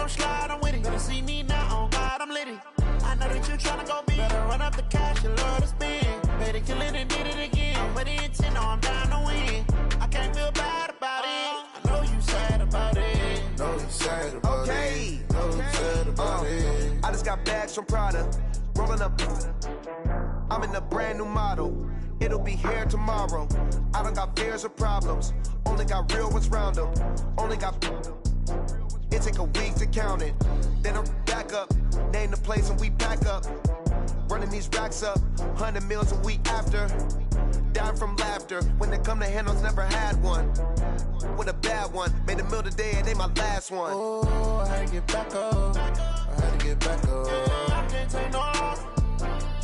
come slide, I'm with it. Better see me now, on God, I'm litty. I know that you tryna go big. Better run up the cash, you love to spend. Better kill it and did it again. I'm with the intent, no, I'm down to win. I can't feel bad about it. I know you sad about it. Know you sad about it. Know you sad about it. I just got bags from Prada. Rolling up. I'm in a brand new model. It'll be here tomorrow. I don't got fears or problems. Only got real ones round them. Only got. It take a week to count it. Then I'm back up. Name the place and we pack up. Running these racks up. 100 meals a week after. Dying from laughter. When they come to handles, never had one. With a bad one. Made a meal today and they my last one. Oh, I had to get back up. I had to get back up. I can't take no off.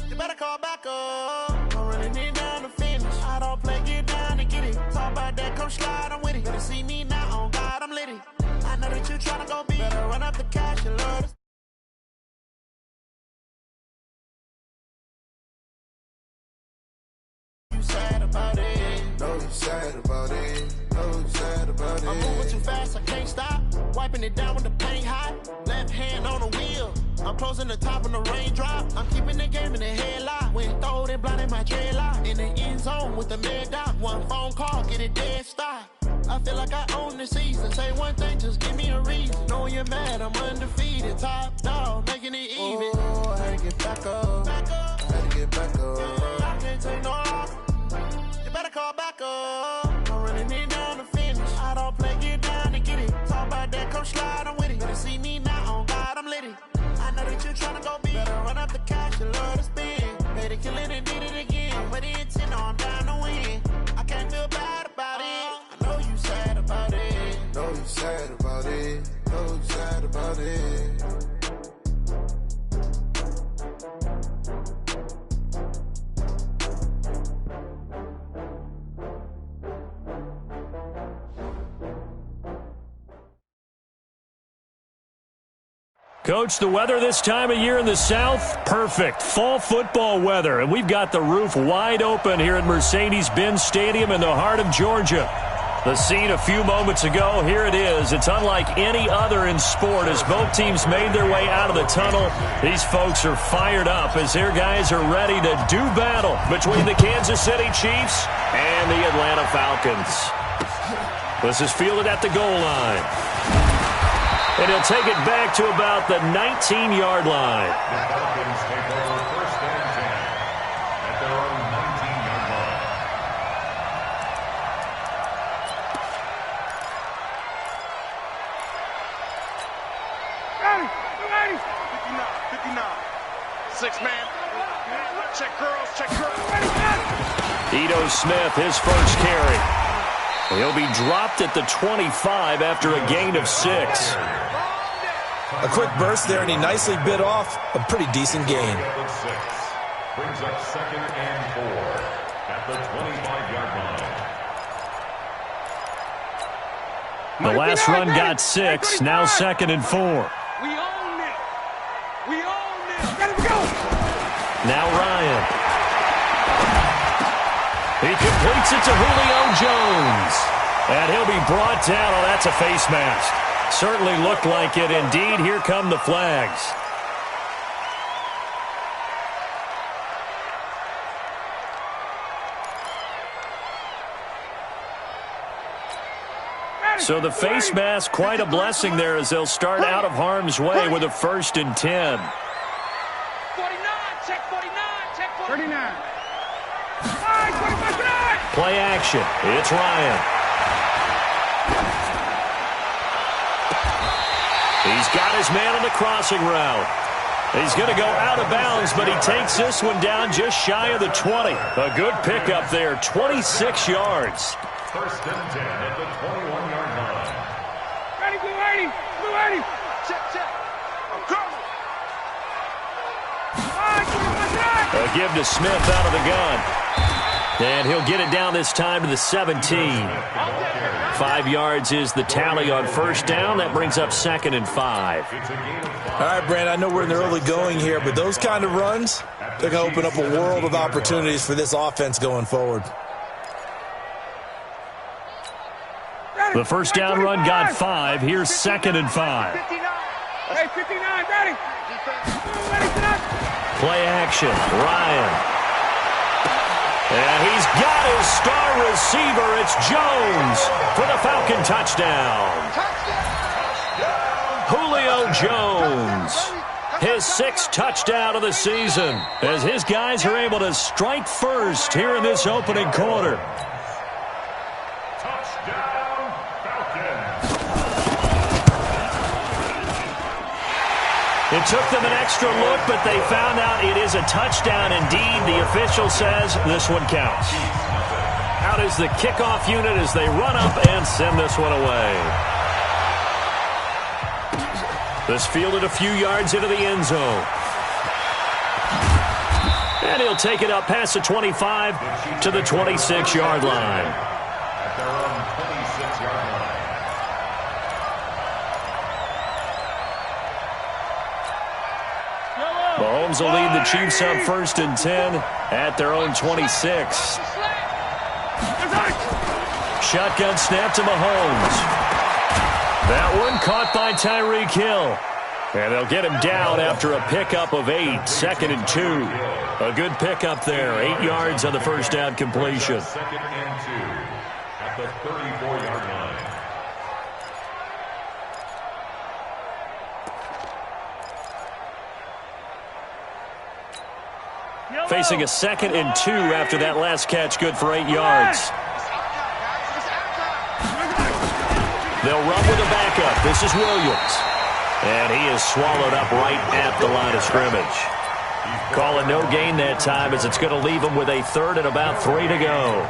You better call back up. I'm running it down to finish. I don't play, get down to get it. Talk about that, come slide, I'm with it. Better see me now, on God, I'm litty. I know that you tryna go big. Better run up the cash, you love to. You sad about it. Know you sad about it. Know you sad about it. I'm moving too fast, I can't stop. Wiping it down with the paint hot. Left hand on the wheel. I'm closing the top of the raindrop. I'm keeping the game in the headlock. When throwed and blinded my dreadlock. In the end zone with the mad dot. One phone call, get it dead stop. I feel like I own the season. Say one thing, just give me a reason. Knowing you're mad, I'm undefeated. Top dog, making it even. Oh, I had to get back up. I had to get back up. I can't take no off. You better call back up. I'm running it down to finish. I don't play, get down to get it. Talk about that, come slide, I'm with it. Better see me now, on God, I'm litty. I know that you tryna go big. Better run up the cash, you love to spend. Better kill it and did it again. I'm with the intent, no, I'm down to win. I can't feel bad about it. I know you sad about it. Know you sad about it. Know you sad about it. Coach, the weather this time of year in the South, perfect. Fall football weather, and we've got the roof wide open here at Mercedes-Benz Stadium in the heart of Georgia. The scene a few moments ago, here it is. It's unlike any other in sport as both teams made their way out of the tunnel. These folks are fired up as their guys are ready to do battle between the Kansas City Chiefs and the Atlanta Falcons. This is fielded at the goal line. And he'll take it back to about the 19-yard line. The Falcons take over first and 10 at their own 19-yard line. Ready, 59. 6-man. Check girls, check girls. Ito Smith, his first carry. He'll be dropped at the 25 after a gain of 6. A quick burst there, and he nicely bit off a pretty decent gain. Brings up second and 4 at the 25-yard line. The last run got 6, now second and 4. We own it. We own it. Let him go. Now Ryan. He completes it to Julio Jones. And he'll be brought down. Oh, that's a face mask. Certainly looked like it. Indeed, here come the flags. So the face mask, quite a blessing there as they'll start out of harm's way with a 1st and 10. 49, check 49, check 49. Play action. It's Ryan. He's got his man on the crossing route. He's going to go out of bounds, but he takes this one down just shy of the 20. A good pickup there, 26 yards. First and 10 at the 21-yard line. Ready, blue 80, blue 80. Check. I'm coming. A give to Smith out of the gun. And he'll get it down this time to the 17. 5 yards is the tally on first down. That brings up 2nd and 5. All right, Brand, I know we're in the early going here, but those kind of runs, they're going to open up a world of opportunities for this offense going forward. The first down run got 5. Here's 2nd and 5. 59. Hey, 59, ready. Play action. Ryan. And he's got his star receiver. It's Jones for the Falcon touchdown. Julio Jones. His 6th touchdown of the season as his guys are able to strike first here in this opening quarter. Touchdown, Falcons. It took them an extra look, but they found out it is a touchdown indeed. The official says this one counts. Out is the kickoff unit as they run up and send this one away. This fielded a few yards into the end zone. And he'll take it up past the 25 to the 26-yard line. At their own 26-yard line. Mahomes will lead the Chiefs up 1st and 10 at their own 26. Shotgun snap to Mahomes. That one caught by Tyreek Hill. And they'll get him down after a pickup of 8. 2nd and 2. A good pickup there. 8 yards on the first down completion. 2nd and 2 at the 34-yard line. Facing a 2nd and 2 after that last catch, good for 8 yards. They'll run with a backup. This is Williams. And he is swallowed up right at the line of scrimmage. Calling no gain that time as it's going to leave him with a 3rd and about 3 to go.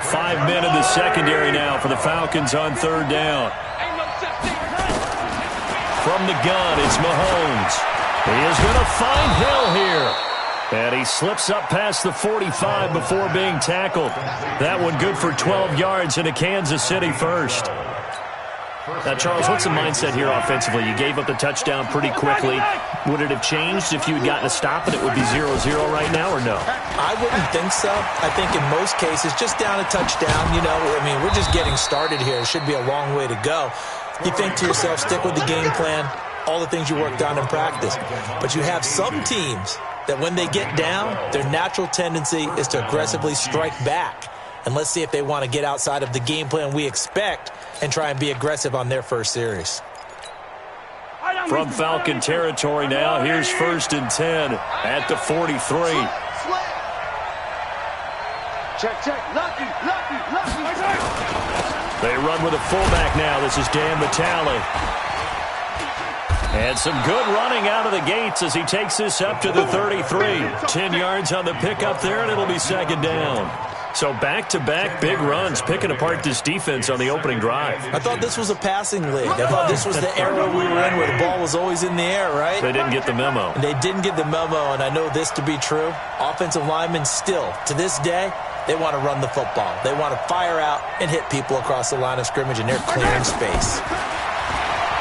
5 men in the secondary now for the Falcons on 3rd down. From the gun, it's Mahomes. He is going to find Hill here. And he slips up past the 45 before being tackled. That one good for 12 yards into Kansas City first. Now, Charles, what's the mindset here offensively? You gave up the touchdown pretty quickly. Would it have changed if you had gotten a stop and it would be 0-0 right now, or no? I wouldn't think so. I think in most cases, just down a touchdown, you know, I mean, we're just getting started here. It should be a long way to go. You think to yourself, stick with the game plan, all the things you worked on in practice. But you have some teams that when they get down, their natural tendency is to aggressively strike back. And let's see if they want to get outside of the game plan we expect and try and be aggressive on their first series. From Falcon territory now, here's 1st and 10 at the 43. Check. Lucky. They run with a fullback now. This is Dan Vitale. And some good running out of the gates as he takes this up to the 33. 10 yards on the pickup there, and it'll be 2nd down. So back-to-back big runs, picking apart this defense on the opening drive. I thought this was a passing league. I thought this was the era we were in where the ball was always in the air, right? They didn't get the memo. And they didn't get the memo, and I know this to be true. Offensive linemen still, to this day, they want to run the football. They want to fire out and hit people across the line of scrimmage, and they're clearing space.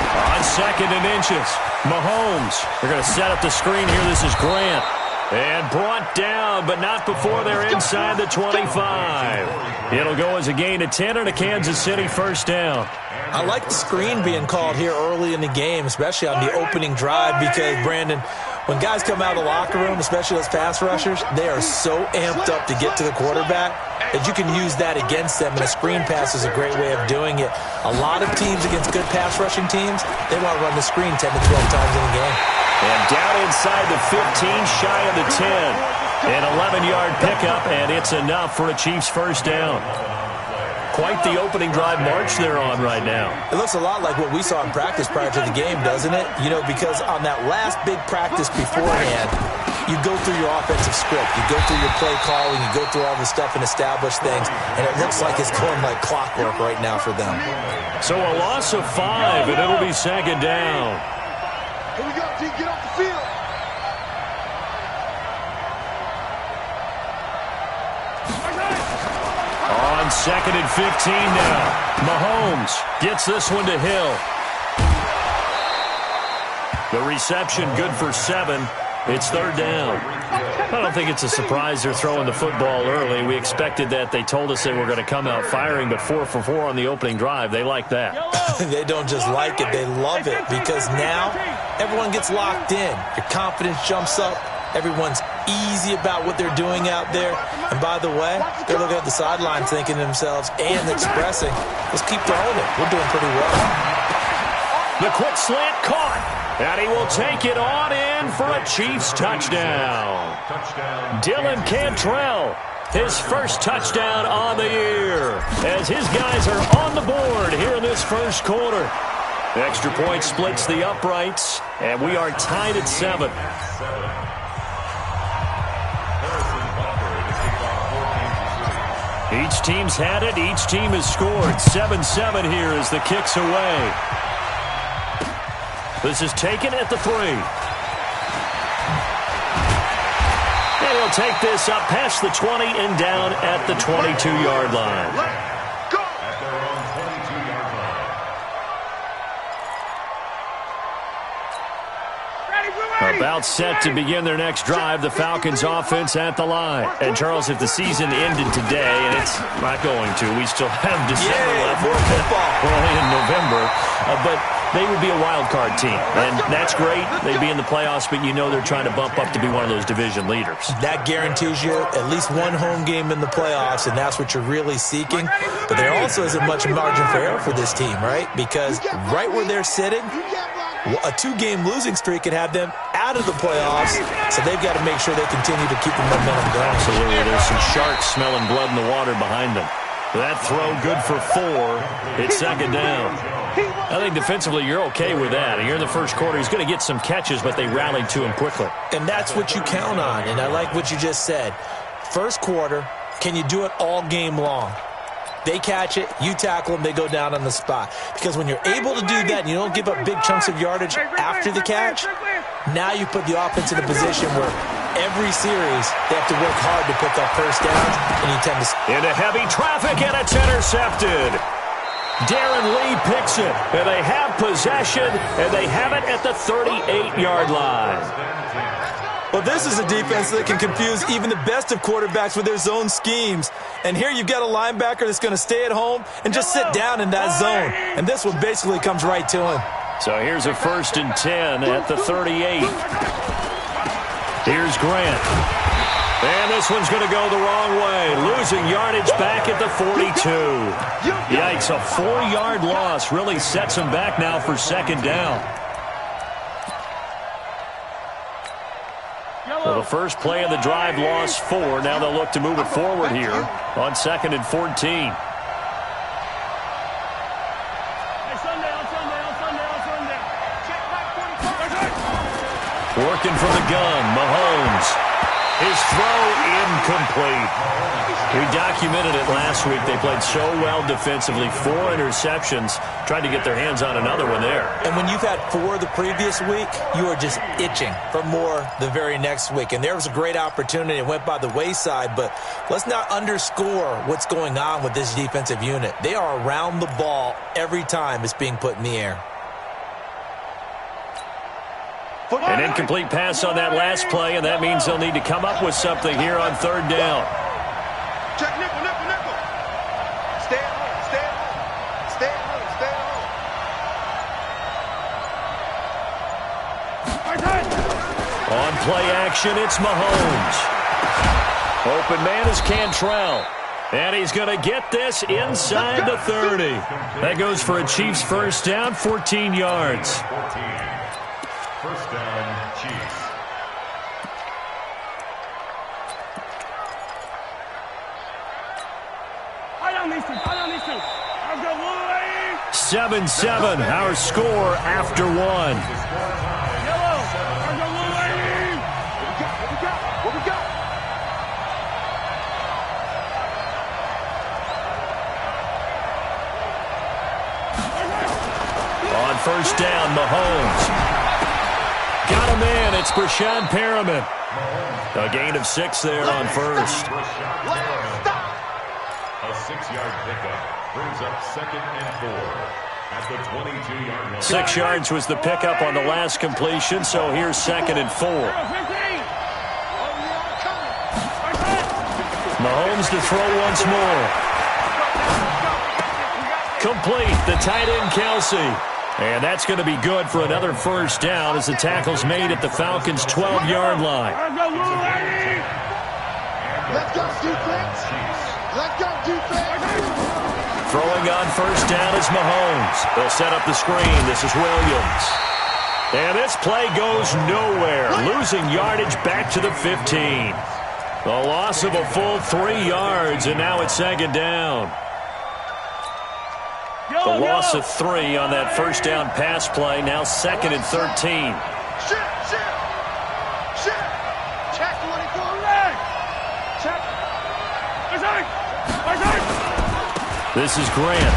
On 2nd and inches, Mahomes. They're going to set up the screen here. This is Grant. And brought down, but not before they're inside the 25. It'll go as a gain of 10 and a Kansas City 1st down. I like the screen being called here early in the game, especially on the opening drive, because, Brandon, when guys come out of the locker room, especially those pass rushers, they are so amped up to get to the quarterback that you can use that against them, and a screen pass is a great way of doing it. A lot of teams against good pass rushing teams, they want to run the screen 10 to 12 times in a game. And down inside the 15, shy of the 10. An 11-yard pickup, and it's enough for a Chiefs 1st down. Quite the opening drive march they're on right now. It looks a lot like what we saw in practice prior to the game, doesn't it? You know, because on that last big practice beforehand, you go through your offensive script, you go through your play calling, you go through all the stuff and establish things, and it looks like it's going like clockwork right now for them. So a loss of 5, and it'll be 2nd down. Here we go, G. Get off the field. On 2nd and 15 now. Mahomes gets this one to Hill. The reception good for 7. It's 3rd down. I don't think it's a surprise they're throwing the football early. We expected that. They told us they were going to come out firing, but 4 for 4 on the opening drive. They like that. They don't just like it, they love it, because now everyone gets locked in. Your confidence jumps up. Everyone's easy about what they're doing out there. And by the way, they're looking at the sideline thinking to themselves and expressing, let's keep throwing it. We're doing pretty well. The quick slant caught, and he will take it on in for a Chiefs touchdown. Dylan Cantrell, his first touchdown on the year, as his guys are on the board here in this first quarter. The extra point splits the uprights, and we are tied at 7. Each team's had it. Each team has scored. 7-7 here as the kick's away. This is taken at the 3. And he'll take this up past the 20 and down at the 22-yard line. About set to begin their next drive, the Falcons offense at the line. And, Charles, if the season ended today, and it's not going to, we still have December left. More football. We're only in November. But they would be a wild card team. And that's great. They'd be in the playoffs, but you know they're trying to bump up to be one of those division leaders. That guarantees you at least one home game in the playoffs, and that's what you're really seeking. But there also isn't much margin for error for this team, right? Because right where they're sitting, a 2-game losing streak could have them out of the playoffs, so they've got to make sure they continue to keep the momentum going. Absolutely. There's some sharks smelling blood in the water behind them. That throw good for 4. It's second down. I think defensively you're okay with that. And you're in the first quarter. He's going to get some catches, but they rallied to him quickly. And that's what you count on, and I like what you just said. First quarter, can you do it all game long? They catch it, you tackle them, they go down on the spot. Because when you're able to do that and you don't give up big chunks of yardage after the catch, now you put the offense in a position where every series they have to work hard to pick up first downs, and you tend to... Into heavy traffic, and it's intercepted. Darren Lee picks it, and they have possession, and they have it at the 38-yard line. Well, this is a defense that can confuse even the best of quarterbacks with their zone schemes. And here you've got a linebacker that's going to stay at home and just sit down in that zone. And this one basically comes right to him. So here's a 1st and 10 at the 38. Here's Grant. And this one's going to go the wrong way. Losing yardage back at the 42. Yikes, a 4-yard loss really sets him back now for second down. Well, the first play of the drive lost 4. Now they'll look to move it forward here on 2nd and 14. Working from the gun, Mahomes. His throw incomplete. We documented it last week. They played so well defensively. 4 interceptions. Tried to get their hands on another one there. And when you've had 4 the previous week, you are just itching for more the very next week. And there was a great opportunity. It went by the wayside. But let's not underscore what's going on with this defensive unit. They are around the ball every time it's being put in the air. An incomplete pass on that last play, and that means they'll need to come up with something here on 3rd down. Check nickel, nickel, nickel. Stay at home, stay at home. Stay at home, stay at home. On play action, it's Mahomes. Open man is Cantrell. And he's going to get this inside the 30. That goes for a Chiefs first down, 14 yards. First down, Chiefs. I don't need to. I'll go away. 7-7, our score after 1. Yellow. I'll go away. What we got? On first down, Mahomes. Got him in. It's Brashad Perriman. A gain of 6 there on first. A 6-yard pickup brings up 2nd and 4 at the 22-yard line. 6 yards was the pickup on the last completion, so here's 2nd and 4. Mahomes to throw once more. Complete, the tight end Kelsey. And that's going to be good for another first down as the tackle's made at the Falcons' 12-yard line. Let's go, defense. Let's go, defense. Throwing on first down is Mahomes. They'll set up the screen. This is Williams. And this play goes nowhere. Losing yardage back to the 15. The loss of a full 3 yards, and now it's second down. The loss of 3 on that first down pass play, now 2nd and 13. Check 24. Check. This is Grant.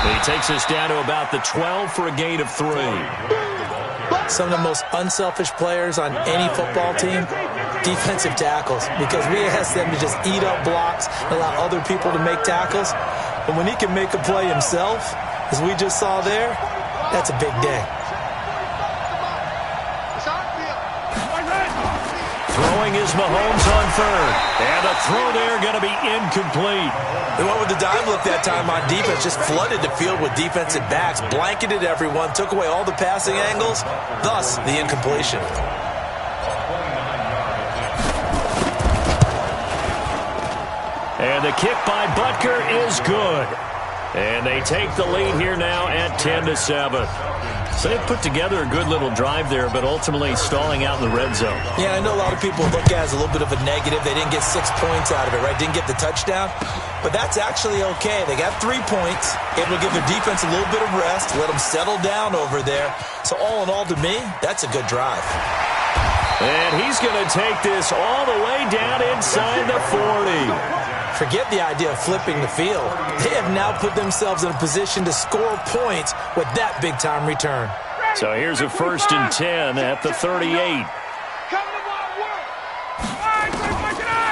He takes us down to about the 12 for a gain of 3. Some of the most unselfish players on any football team, defensive tackles, because we ask them to just eat up blocks, allow other people to make tackles. But when he can make a play himself, as we just saw there, that's a big day. Throwing is Mahomes on third. And the throw there going to be incomplete. They went with the dime look that time on defense, just flooded the field with defensive backs, blanketed everyone, took away all the passing angles, thus the incompletion. And the kick by Butker is good. And they take the lead here now at 10-7. So they've put together a good little drive there, but ultimately stalling out in the red zone. Yeah, I know a lot of people look at it as a little bit of a negative. They didn't get 6 points out of it, right? Didn't get the touchdown. But that's actually okay. They got 3 points. Able to give their defense a little bit of rest, let them settle down over there. So all in all, to me, that's a good drive. And he's going to take this all the way down inside the 40. Forget the idea of flipping the field. They have now put themselves in a position to score points with that big-time return. So here's a 1st and 10 at the 38.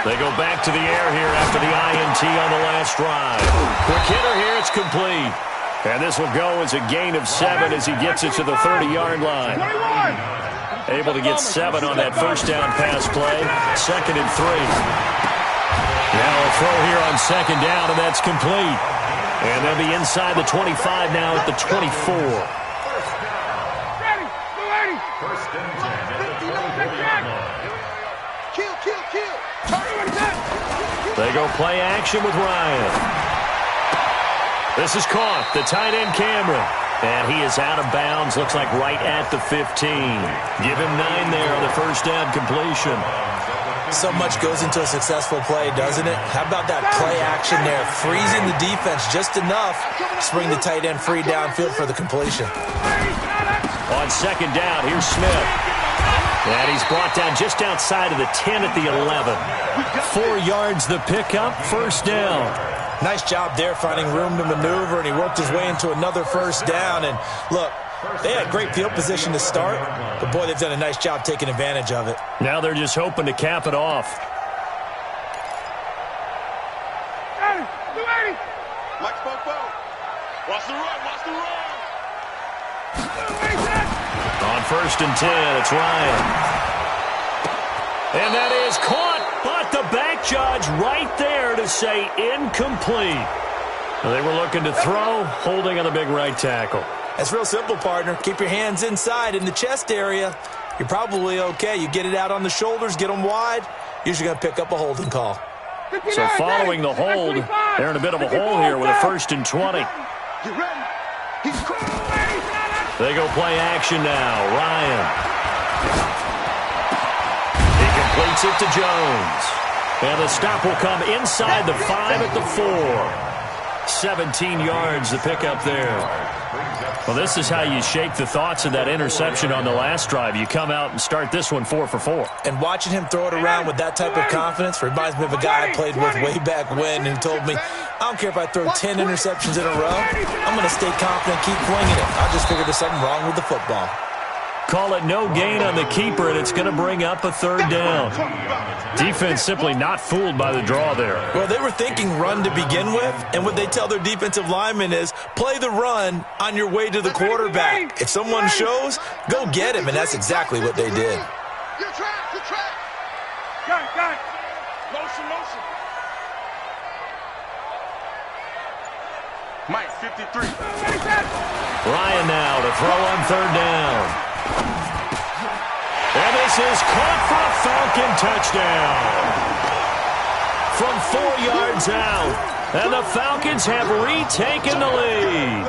They go back to the air here after the INT on the last drive. Quick hitter here, it's complete. And this will go as a gain of 7 as he gets it to the 30-yard line. Able to get 7 on that first down pass play. 2nd and 3. Now a throw here on 2nd down, and that's complete. And they'll be inside the 25 now at the 24. First and 10 at the 24-yard line. Kill. They go play action with Ryan. This is caught. The tight end Cameron. And he is out of bounds. Looks like right at the 15. Give him 9 there on the first down completion. So much goes into a successful play, doesn't it? How about that play action there? Freezing the defense just enough to bring the tight end free downfield for the completion. On 2nd down, here's Smith. And he's brought down just outside of the 10 at the 11. 4 yards the pickup, first down. Nice job there finding room to maneuver, and he worked his way into another first down. And look, they had great field position to start, but boy, they've done a nice job taking advantage of it. Now they're just hoping to cap it off. Mike Spoke. Watch the run. On 1st and 10, it's Ryan. And that is caught, but the back judge right there to say incomplete. They were looking to throw, holding on the big right tackle. It's real simple, partner. Keep your hands inside in the chest area. You're probably okay. You get it out on the shoulders, get them wide, usually going to pick up a holding call. So following the hold, they're in a bit of a hole here with a 1st and 20. They go play action now. Ryan. He completes it to Jones. And the stop will come inside the 5 at the 4. 17 yards the pickup there. Well, this is how you shake the thoughts of that interception on the last drive. You come out and start this one 4 for 4. And watching him throw it around with that type of confidence reminds me of a guy I played with way back when, and he told me, I don't care if I throw 10 interceptions in a row. I'm going to stay confident, keep flinging it. I just figured there's something wrong with the football. Call it no gain on the keeper, and it's going to bring up a 3rd down. Defense simply not fooled by the draw there. Well, they were thinking run to begin with, and what they tell their defensive linemen is play the run on your way to the quarterback. If someone shows, go get him, and that's exactly what they did. Your track. Got it. Motion. 53. Ryan now to throw on third down. And this is caught for a Falcon touchdown. From 4 yards out. And the Falcons have retaken the lead.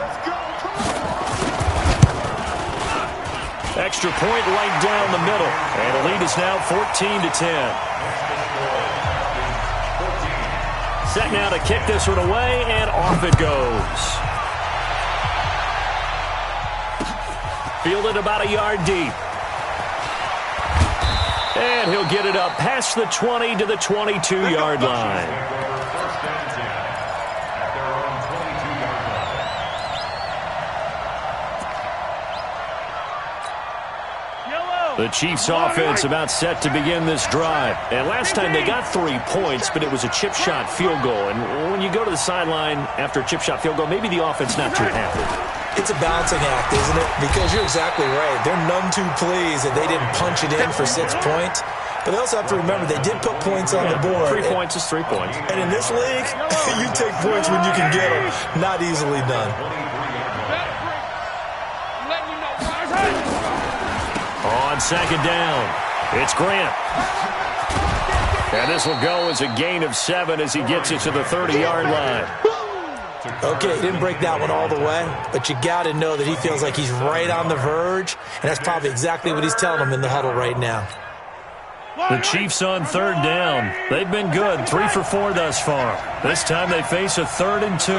Extra point right down the middle. And the lead is now 14-10. Set now to kick this one away, and off it goes. Fielded about a yard deep. And he'll get it up past the 20 to the 22-yard line. The Chiefs offense about set to begin this drive. And last time they got 3 points, but it was a chip shot field goal. And when you go to the sideline after a chip shot field goal, maybe the offense not too happy. It's a balancing act, isn't it? Because you're exactly right. They're none too pleased that they didn't punch it in for 6 points. But they also have to remember they did put points on the board. 3 points is 3 points. And in this league, you take points when you can get them. Not easily done. On second down, it's Grant. And this will go as a gain of 7 as he gets it to the 30-yard line. Okay, he didn't break that one all the way, but you got to know that he feels like he's right on the verge, and that's probably exactly what he's telling him in the huddle right now. The Chiefs on third down. They've been good, 3 for 4 thus far. This time they face a 3rd and 2.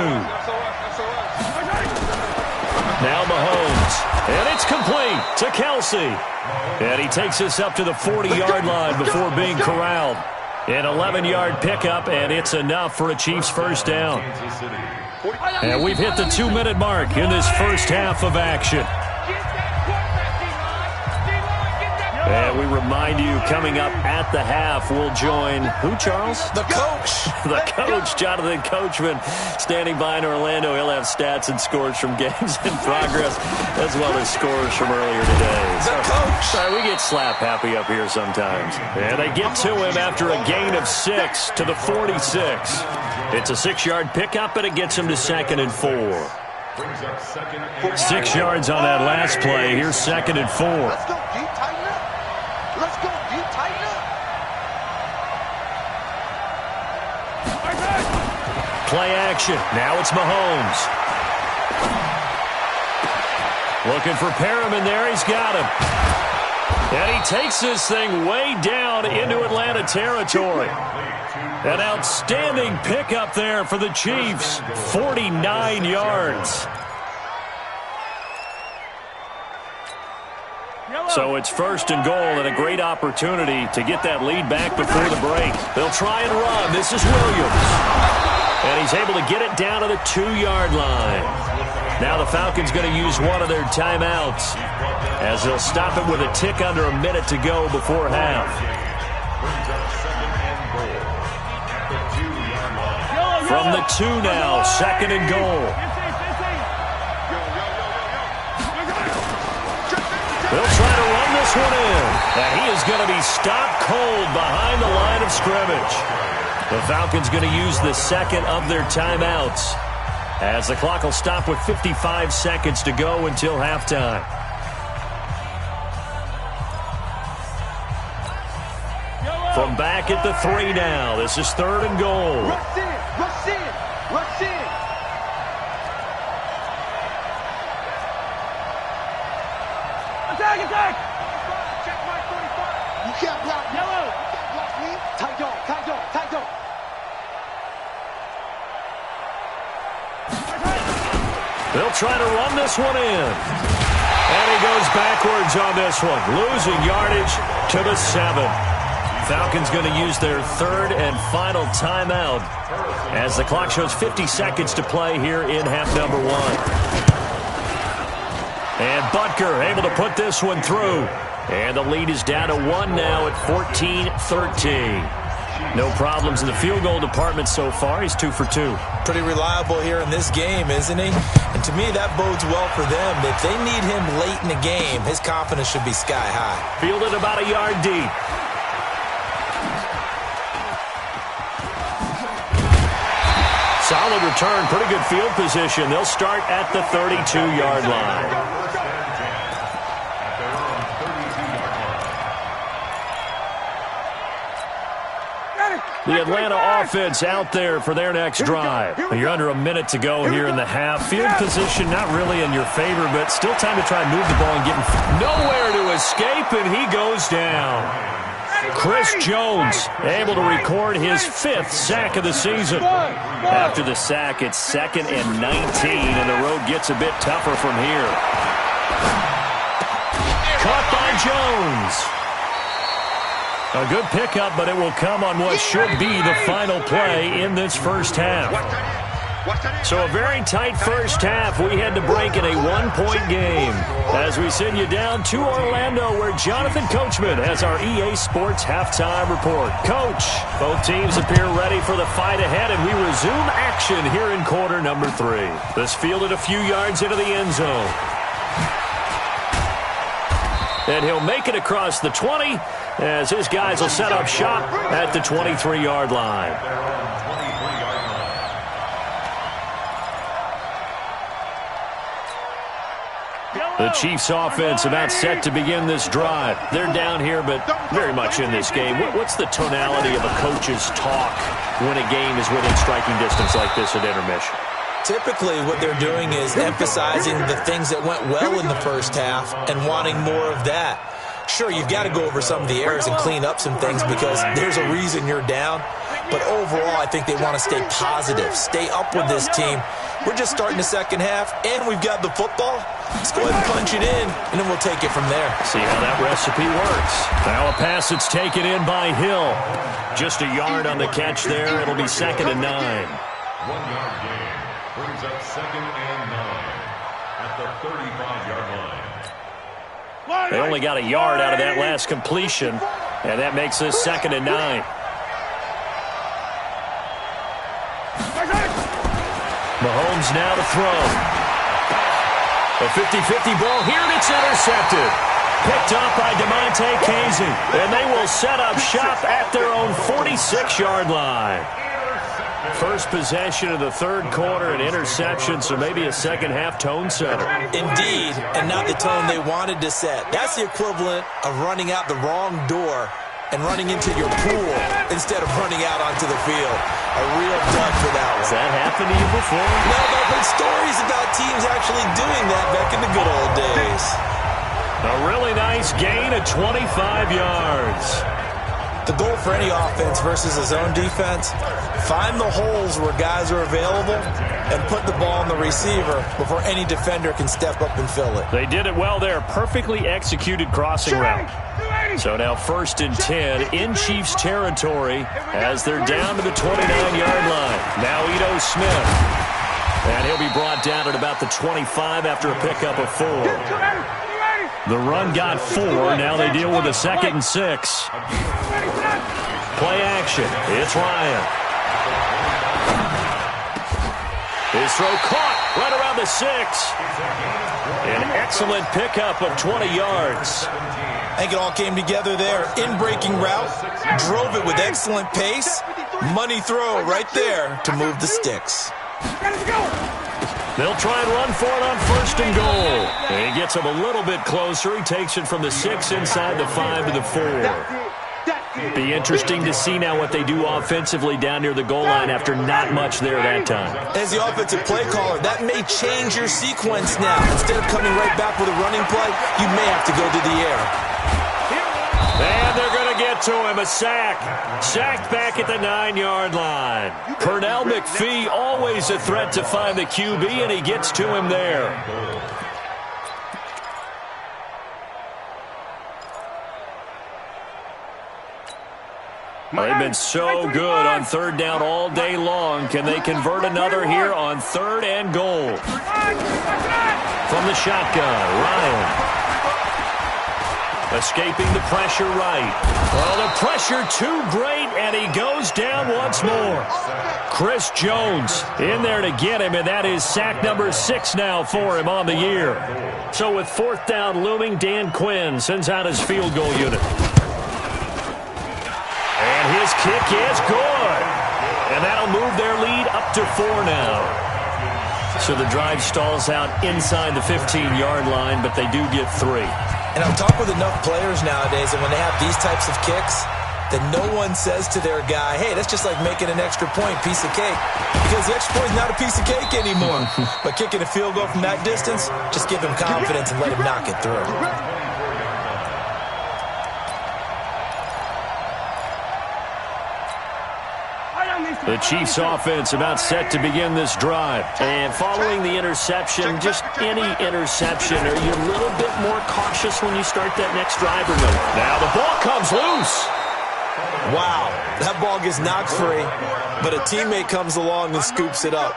Now Mahomes, and it's complete to Kelsey. And he takes this up to the 40-yard line before being corralled. An 11-yard pickup, and it's enough for a Chiefs first down. And we've hit the 2-minute mark in this first half of action. And we remind you, coming up at the half, we'll join who, Charles? The coach. The coach, Jonathan Coachman, standing by in Orlando. He'll have stats and scores from games in progress, as well as scores from earlier today. The coach. Sorry, we get slap happy up here sometimes. And they get to him after a gain of 6 to the 46. It's a 6-yard pickup, and it gets him to 2nd and 4. 6 yards on that last play. Here's 2nd and 4. Let's go, D. Tighten up. Let's go, D. Tighten up. Play action. Now it's Mahomes. Looking for Perriman there. He's got him. And he takes this thing way down into Atlanta territory. An outstanding pickup there for the Chiefs. 49 yards. So it's 1st and goal, and a great opportunity to get that lead back before the break. They'll try and run. This is Williams. And he's able to get it down to the 2-yard line. Now the Falcons going to use one of their timeouts, as they'll stop it with a tick under a minute to go before half. From the 2 now, 2nd and goal. They'll try to run this one in. And he is going to be stopped cold behind the line of scrimmage. The Falcons going to use the 2nd of their timeouts, as the clock will stop with 55 seconds to go until halftime. From back at the 3 now, this is 3rd and goal. Rush in, rush in, rush in. Attack! Check my 45. You can't block me. Yellow! You can't block me. Tight dog, tight dog, tight dog. They'll try to run this one in. And he goes backwards on this one, losing yardage to the 7. Falcons going to use their 3rd and final timeout, as the clock shows 50 seconds to play here in half number 1. And Butker able to put this one through. And the lead is down to 1 now at 14-13. No problems in the field goal department so far. He's 2 for 2. Pretty reliable here in this game, isn't he? And to me, that bodes well for them. If they need him late in the game, his confidence should be sky high. Fielded about a yard deep. Solid return, pretty good field position. They'll start at the 32-yard line. The Atlanta offense out there for their next drive. You're under a minute to go here in the half. Field position not really in your favor, but still time to try and move the ball and get nowhere to escape, and he goes down. Chris Jones able to record his 5th sack of the season. After the sack, it's 2nd and 19, and the road gets a bit tougher from here. Caught by Jones. A good pickup, but it will come on what should be the final play in this first half. So a very tight first half. We had to break in a 1-point game as we send you down to Orlando, where Jonathan Coachman has our EA Sports halftime report. Coach, both teams appear ready for the fight ahead, and we resume action here in quarter number 3. This fielded a few yards into the end zone. And he'll make it across the 20 as his guys will set up shop at the 23-yard line. The Chiefs offense about set to begin this drive. They're down here, but very much in this game. What's the tonality of a coach's talk when a game is within striking distance like this at intermission? Typically, what they're doing is emphasizing the things that went well in the first half and wanting more of that. Sure, you've got to go over some of the errors and clean up some things because there's a reason you're down. But overall, I think they want to stay positive, stay up with this team. We're just starting the second half, and we've got the football. Let's go ahead and punch it in, and then we'll take it from there. See how that recipe works. Now a pass that's taken in by Hill. Just a yard on the catch there. It'll be 2nd and 9. 1-yard gain brings up 2nd and 9 at the 35-yard line. They only got a yard out of that last completion, and that makes this 2nd and 9. Mahomes now to throw. A 50-50 ball here, and it's intercepted. Picked up by DeMonte Casey, and they will set up shop at their own 46-yard line. First possession of the third quarter, an interception, so maybe a second-half tone setter. Indeed, and not the tone they wanted to set. That's the equivalent of running out the wrong door and running into your pool instead of running out onto the field. A real dud for that one. Has that happened to you before? No, but I've heard stories about teams actually doing that back in the good old days. A really nice gain of 25 yards. The goal for any offense versus a zone defense, find the holes where guys are available and put the ball on the receiver before any defender can step up and fill it. They did it well there. Perfectly executed crossing route. So now 1st and 10 in Chiefs territory as they're down to the 29-yard line. Now Ito Smith. And he'll be brought down at about the 25 after a pickup of 4. The run got 4. Now they deal with a 2nd and 6. Play action. It's Ryan. His throw caught right around the 6. An excellent pickup of 20 yards. I think it all came together there. In-breaking route, drove it with excellent pace. Money throw right there to move the sticks. They'll try and run for it on 1st and goal. And he gets him a little bit closer. He takes it from the 6 inside the 5 to the 4. Be interesting to see now what they do offensively down near the goal line after not much there that time. As the offensive play caller, that may change your sequence now. Instead of coming right back with a running play, you may have to go to the air. And they're going to get to him. A sack. Sacked back at the 9-yard line. Pernell McPhee, always a threat to find the QB, and he gets to him there. They've been so good on 3rd down all day long. Can they convert another here on 3rd and goal? From the shotgun, Ryan. Escaping the pressure right. Well, the pressure too great, and he goes down once more. Chris Jones in there to get him, and that is sack number 6 now for him on the year. So with 4th down looming, Dan Quinn sends out his field goal unit. And his kick is good. And that'll move their lead up to 4 now. So the drive stalls out inside the 15-yard line, but they do get 3. And I'm talking with enough players nowadays, and when they have these types of kicks, that no one says to their guy, hey, that's just like making an extra point, piece of cake. Because the extra point is not a piece of cake anymore. But kicking a field goal from that distance, just give him confidence and let him knock it through. The Chiefs offense about set to begin this drive. And following the interception, just any interception, are you a little bit more cautious when you start that next drive or no? Now the ball comes loose. Wow, that ball gets knocked free, but a teammate comes along and scoops it up.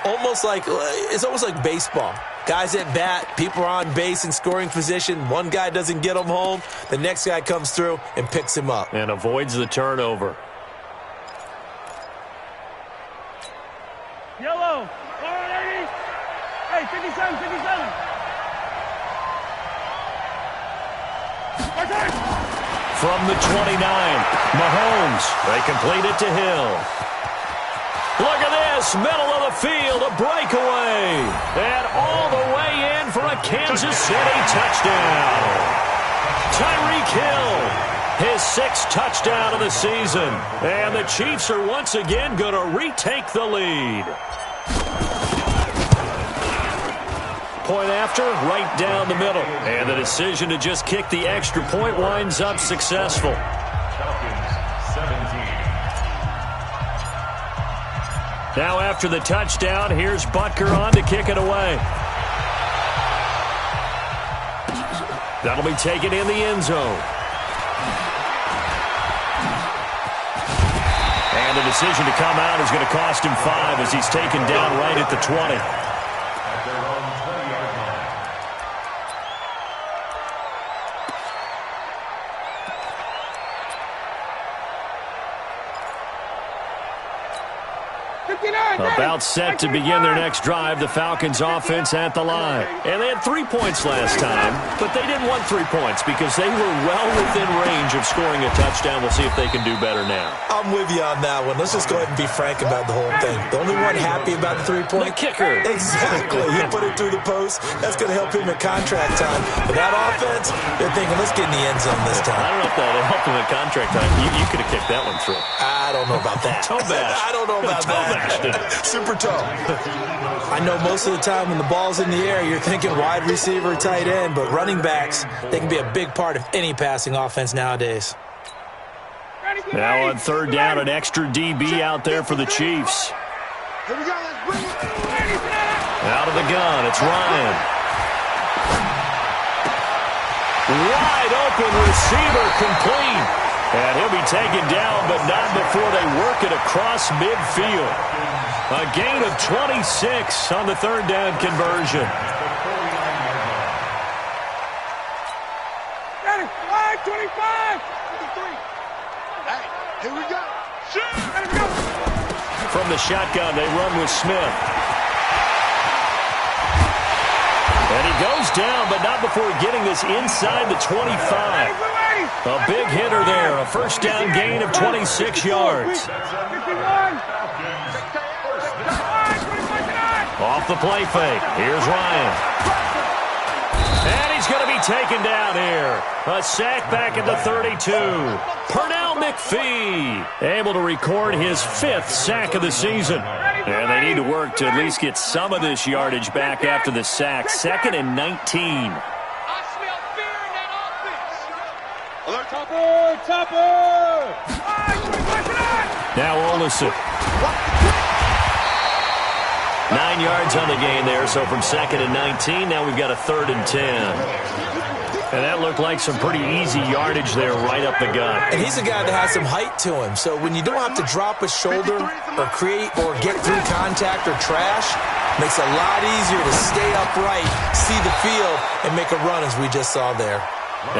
It's almost like baseball. Guys at bat, people are on base in scoring position. One guy doesn't get him home. The next guy comes through and picks him up. And avoids the turnover. Yellow. Hey, 57, 57. From the 29, Mahomes. They complete it to Hill. Look at this, middle of the field, a breakaway. And all the way in for a Kansas City touchdown. Tyreek Hill, his 6th touchdown of the season. And the Chiefs are once again going to retake the lead. Point after, right down the middle. And the decision to just kick the extra point winds up successful. Falcons 17. Now after the touchdown, here's Butker on to kick it away. That'll be taken in the end zone. And the decision to come out is going to cost him 5 as he's taken down right at the 20. About set to begin their next drive, the Falcons offense at the line. And they had 3 points last time, but they didn't want 3 points because they were well within range of scoring a touchdown. We'll see if they can do better now. I'm with you on that one. Let's just go ahead and be frank about the whole thing. The only one happy about the 3-point? The kicker. Exactly. He put it through the post. That's going to help him at contract time. But that offense, they're thinking, let's get in the end zone this time. I don't know if that helped him at contract time. You could have kicked that one through. I don't know about that. Toe bash. I don't know about that. Super toe. I know most of the time when the ball's in the air, you're thinking wide receiver, tight end, but running backs, they can be a big part of any passing offense nowadays. Now on 3rd down, an extra DB out there for the Chiefs. Here we go, let's bring it. Out of the gun, it's Ryan. Wide open receiver complete. And he'll be taken down, but not before they work it across midfield. A gain of 26 on the 3rd down conversion. 25. Hey, here we go. From the shotgun, they run with Smith. And he goes down, but not before getting this inside the 25. A big hitter there, a 1st down gain of 26 yards. Off the play fake, here's Ryan. And he's going to be taken down here. A sack back at the 32. Pernell McPhee able to record his 5th sack of the season. And they need to work to at least get some of this yardage back after the sack. 2nd and 19. Topper! Now Olsen. 9 yards on the gain there, so from 2nd and 19, now we've got a 3rd and 10. And that looked like some pretty easy yardage there right up the gut. And he's a guy that has some height to him, so when you don't have to drop a shoulder or create or get through contact or trash, makes it a lot easier to stay upright, see the field, and make a run as we just saw there.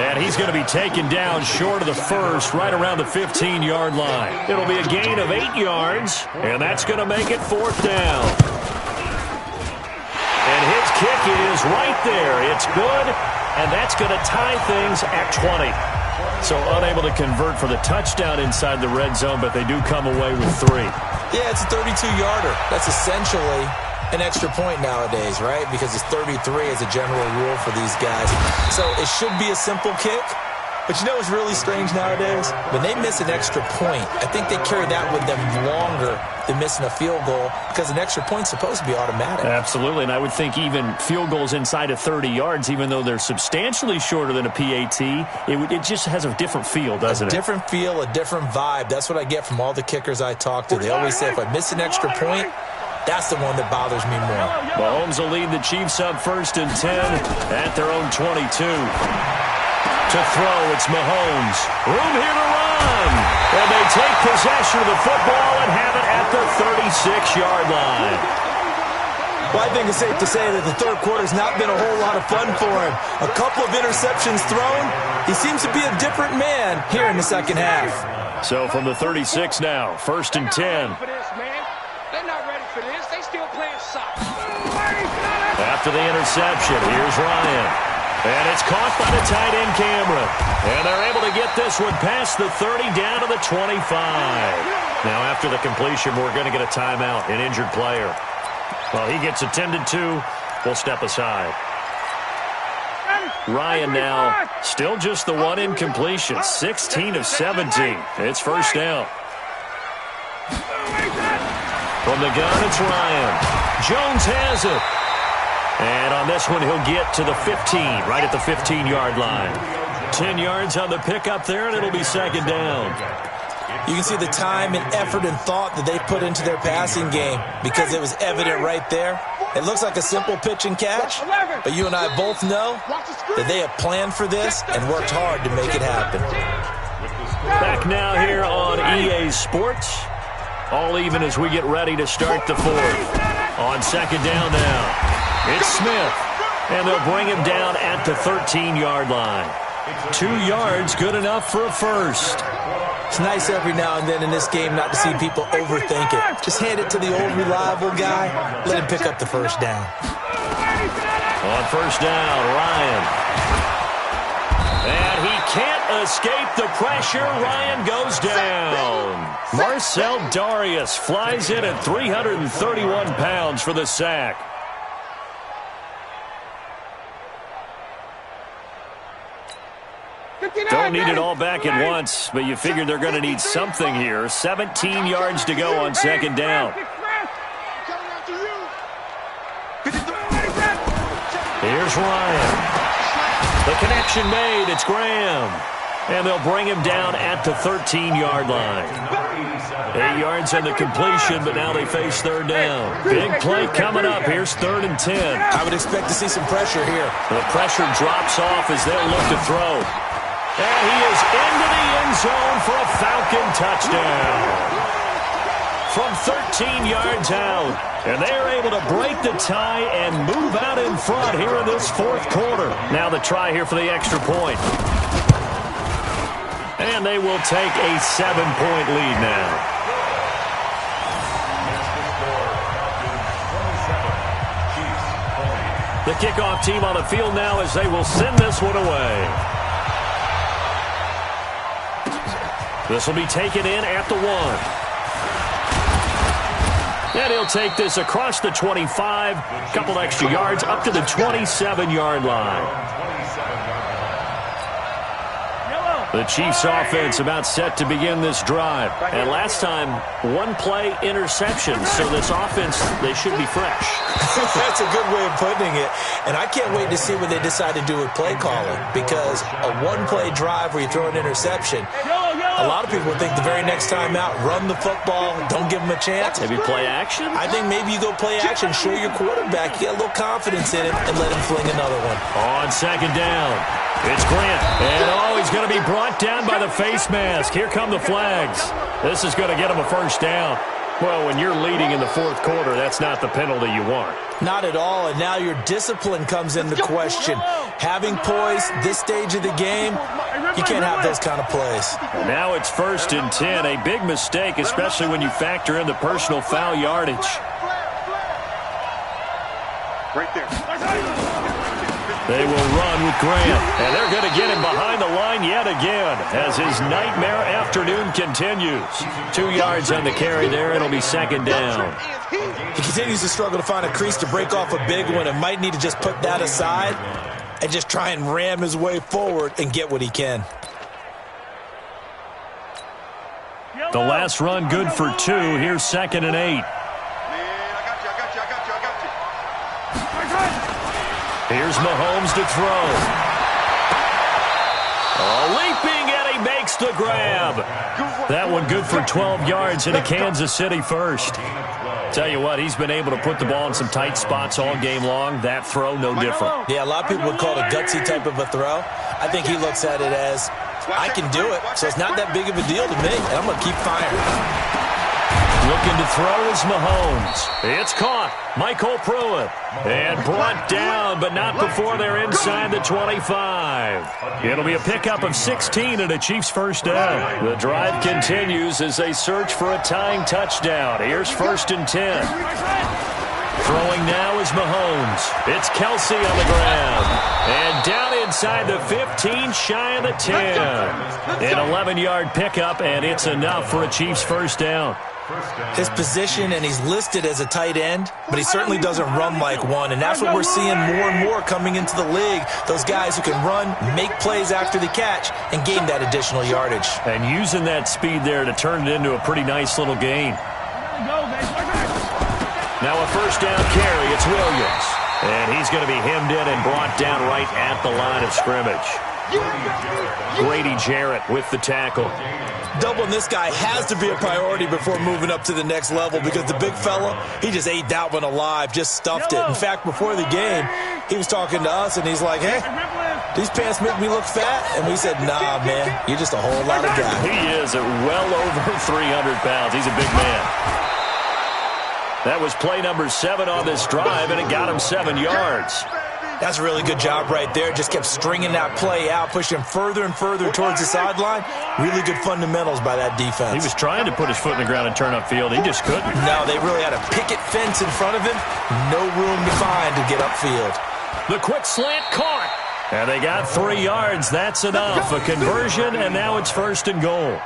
And he's going to be taken down short of the 1st, right around the 15-yard line. It'll be a gain of 8 yards, and that's going to make it 4th down. And his kick is right there. It's good, and that's going to tie things at 20. So unable to convert for the touchdown inside the red zone, but they do come away with 3. Yeah, it's a 32-yarder. That's essentially an extra point nowadays, right? Because it's 33 as a general rule for these guys. So it should be a simple kick. But you know what's really strange nowadays? When they miss an extra point, I think they carry that with them longer than missing a field goal because an extra point's supposed to be automatic. Absolutely, and I would think even field goals inside of 30 yards, even though they're substantially shorter than a PAT, it just has a different feel, doesn't it? A different feel, a different vibe. That's what I get from all the kickers I talk to. They always say if I miss an extra point, that's the one that bothers me more. Mahomes will lead the Chiefs up 1st and 10 at their own 22. To throw, it's Mahomes. Room here to run. And they take possession of the football and have it at the 36-yard line. Well, I think it's safe to say that the third quarter's not been a whole lot of fun for him. A couple of interceptions thrown. He seems to be a different man here in the second half. So from the 36 now, 1st and 10. They're not ready for this. They still playing soccer. After the interception, here's Ryan. And it's caught by the tight end Cameron. And they're able to get this one past the 30 down to the 25. Now after the completion, we're going to get a timeout, an injured player. Well, he gets attended to. We'll step aside. Ryan now still just the one incompletion. 16 of 17. It's first down. From the gun, it's Ryan. Jones has it. And on this one, he'll get to the 15, right at the 15-yard line. 10 yards on the pickup there, and it'll be second down. You can see the time and effort and thought that they put into their passing game because it was evident right there. It looks like a simple pitch and catch, but you and I both know that they have planned for this and worked hard to make it happen. Back now here on EA Sports. All even as we get ready to start the fourth. On second down now. It's Smith, and they'll bring him down at the 13-yard line. 2 yards, good enough for a first. It's nice every now and then in this game not to see people overthink it. Just hand it to the old reliable guy, let him pick up the first down. On first down, Ryan. And he can't escape the pressure. Ryan goes down. Marcel Darius flies in at 331 pounds for the sack. Don't need it all back at once, but you figure they're going to need something here. 17 yards to go on second down. Here's Ryan. The connection made. It's Graham. And they'll bring him down at the 13-yard line. 8 yards on the completion, but now they face third down. Big play coming up. Here's 3rd and 10. I would expect to see some pressure here. The pressure drops off as they'll look to throw. And he is into the end zone for a Falcon touchdown. From 13 yards out. And they are able to break the tie and move out in front here in this fourth quarter. Now the try here for the extra point. And they will take a 7-point lead now. The kickoff team on the field now as they will send this one away. This will be taken in at the 1. And he'll take this across the 25, couple extra yards up to the 27-yard line. The Chiefs offense about set to begin this drive. And last time, one play interception. So this offense, they should be fresh. That's a good way of putting it. And I can't wait to see what they decide to do with play calling. Because a one-play drive where you throw an interception, a lot of people would think the very next time out, run the football, don't give them a chance. Maybe play action? I think maybe you go play action, show your quarterback, you get a little confidence in him, and let him fling another one. On second down, it's Grant. And he's going to be brought down by the face mask. Here come the flags. This is going to get him a first down. Well, when you're leading in the fourth quarter, that's not the penalty you want. Not at all, and now your discipline comes into question. Having poise this stage of the game, you can't have those kind of plays. And now it's 1st and 10, a big mistake, especially when you factor in the personal foul yardage. Right there. They will run with Graham, and they're going to get him behind the line yet again as his nightmare afternoon continues. 2 yards on the carry there. It'll be second down. He continues to struggle to find a crease to break off a big one and might need to just put that aside and just try and ram his way forward and get what he can. The last run good for 2. Here's 2nd and 8. Here's Mahomes to throw. Leaping, and he makes the grab. That one good for 12 yards and a Kansas City first. Tell you what, he's been able to put the ball in some tight spots all game long. That throw, no different. Yeah, a lot of people would call it a gutsy type of a throw. I think he looks at it as, I can do it, so it's not that big of a deal to me, and I'm going to keep firing. Looking to throw is Mahomes. It's caught. Michael Pruitt. And brought down, but not before they're inside the 25. It'll be a pickup of 16 and a Chiefs first down. The drive continues as they search for a tying touchdown. Here's 1st and 10. Throwing now is Mahomes. It's Kelsey on the ground. And down inside the 15, shy of the 10. An 11-yard pickup, and it's enough for a Chiefs first down. His position, and he's listed as a tight end, but he certainly doesn't run like one, and that's what we're seeing more and more coming into the league. Those guys who can run, make plays after the catch, and gain that additional yardage. And using that speed there to turn it into a pretty nice little gain. Now a first down carry, it's Williams. And he's going to be hemmed in and brought down right at the line of scrimmage. Grady Jarrett with the tackle. Doubling this guy has to be a priority before moving up to the next level because the big fella, he just ate that one alive, just stuffed it. In fact, before the game, he was talking to us, and he's like, hey, these pants make me look fat? And we said, nah, man, you're just a whole lot of guy. He is at well over 300 pounds. He's a big man. That was play number 7 on this drive, and it got him 7 yards. That's a really good job right there. Just kept stringing that play out, pushing him further and further towards the sideline. Really good fundamentals by that defense. He was trying to put his foot in the ground and turn upfield. He just couldn't. No, they really had a picket fence in front of him. No room to find to get upfield. The quick slant caught. And they got 3 yards. That's enough. A conversion, and now it's 1st and goal.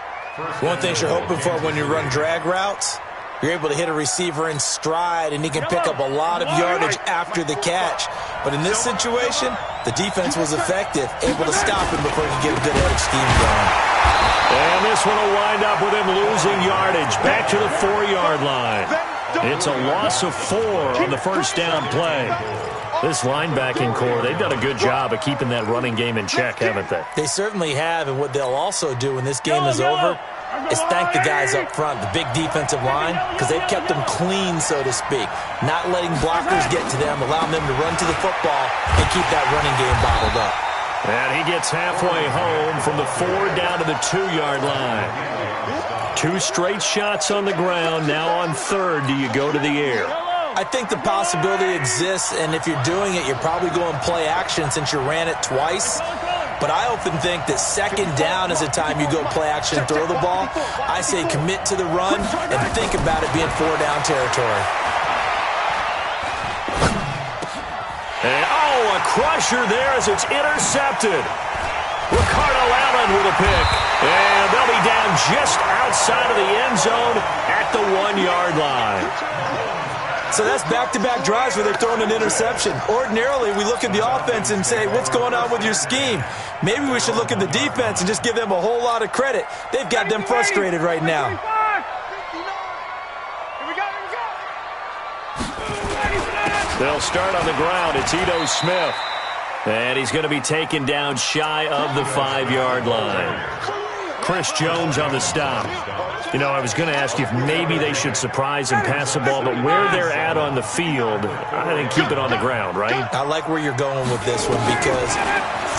One thing you're hoping for when you run drag routes, you're able to hit a receiver in stride, and he can pick up a lot of yardage after the catch. But in this situation, the defense was effective, able to stop him before he could get a good edge scheme going. And this one will wind up with him losing yardage back to the 4-yard line. It's a loss of 4 on the first down play. This linebacking core, they've done a good job of keeping that running game in check, haven't they? They certainly have, and what they'll also do when this game is over is thank the guys up front, the big defensive line, because they've kept them clean, so to speak. Not letting blockers get to them, allowing them to run to the football and keep that running game bottled up. And he gets halfway home from the 4 down to the 2-yard line. 2 straight shots on the ground. Now on 3rd, do you go to the air? I think the possibility exists, and if you're doing it, you're probably going play action since you ran it twice. But I often think that 2nd down is the time you go play action and throw the ball. I say commit to the run and think about it being 4-down territory. And, a crusher there as it's intercepted. Ricardo Allen with a pick. And they'll be down just outside of the end zone at the 1-yard line. So that's back-to-back drives where they're throwing an interception. Ordinarily, we look at the offense and say, what's going on with your scheme? Maybe we should look at the defense and just give them a whole lot of credit. They've got them frustrated right now. They'll start on the ground. It's Ito Smith. And he's going to be taken down shy of the 5-yard line. Chris Jones on the stop. You know, I was going to ask you if maybe they should surprise and pass the ball, but where they're at on the field, I think keep it on the ground, right? I like where you're going with this one because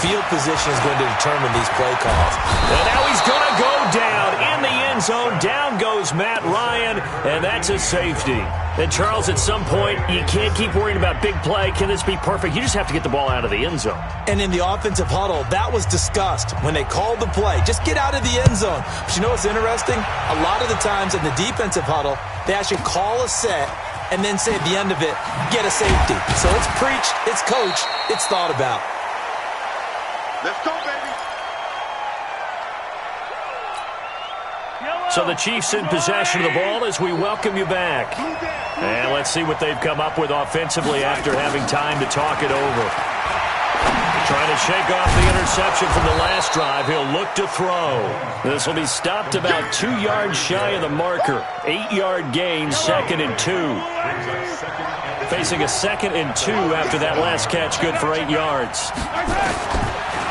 field position is going to determine these play calls. And now he's going to go down in the end zone. Down goes Matt Ryan, and that's a safety. And, Charles, at some point, you can't keep worrying about big play. Can this be perfect? You just have to get the ball out of the end zone. And in the offensive huddle, that was discussed when they called the play. Just get out of the end zone. But you know what's interesting? A lot of the times in the defensive huddle, they actually call a set and then say at the end of it, get a safety. So it's preached, it's coached, it's thought about. Let's go, baby. So the Chiefs in possession of the ball as we welcome you back. And let's see what they've come up with offensively after having time to talk it over. Trying to shake off the interception from the last drive. He'll look to throw. This will be stopped about 2 yards shy of the marker. 8-yard gain, 2nd and 2. Facing a 2nd and 2 after that last catch, good for 8 yards.